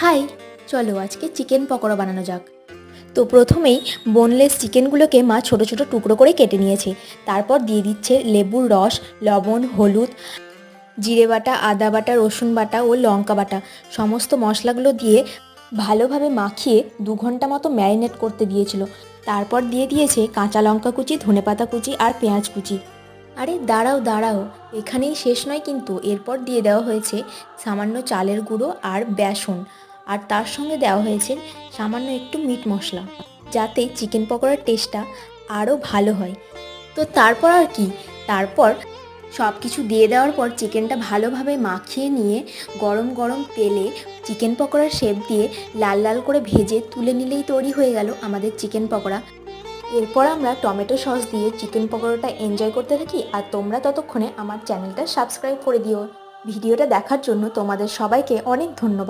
High, চলো আজকে chicken pakora বানানো যাক। তো প্রথমেই বোনলেস চিকেনগুলোকে মা ছোট ছোট টুকরো করে কেটে নিয়েছে। তারপর দিয়ে দিচ্ছে লেবুর রস, লবণ, হলুদ, জিরে বাটা, আদা বাটা, রসুন বাটা ও লঙ্কা বাটা। সমস্ত মশলাগুলো দিয়ে ভালোভাবে মাখিয়ে 2 ঘন্টা মতো ম্যারিনেট করতে দিয়েছিল। তারপর দিয়ে দিয়েছে কাঁচা লঙ্কা কুচি, ধনেপাতা কুচি আর পেঁয়াজ কুচি। আরে দাঁড়াও দাঁড়াও, এখানেই শেষ নয় কিন্তু। এরপর দিয়ে দেওয়া হয়েছে সামান্য চালের গুঁড়ো আর বেসন, আর তার সঙ্গে দেওয়া হয়েছে সামান্য একটু মিট মশলা, যাতে চিকেন পকোড়ার টেস্টটা আরও ভালো হয়। তো তারপর আর কি, তারপর সব কিছু দিয়ে দেওয়ার পর চিকেনটা ভালোভাবে মাখিয়ে নিয়ে গরম গরম তেলে চিকেন পকোড়ার শেপ দিয়ে লাল লাল করে ভেজে তুলে নিলেই তৈরি হয়ে গেল আমাদের চিকেন পকোড়া। এরপর আমরা টমেটো সস দিয়ে চিকেন পকোড়াটা এনজয় করতে থাকি, আর তোমরা ততক্ষণে আমার চ্যানেলটা সাবস্ক্রাইব করে দিও। ভিডিওটা দেখার জন্য তোমাদের সবাইকে অনেক ধন্যবাদ।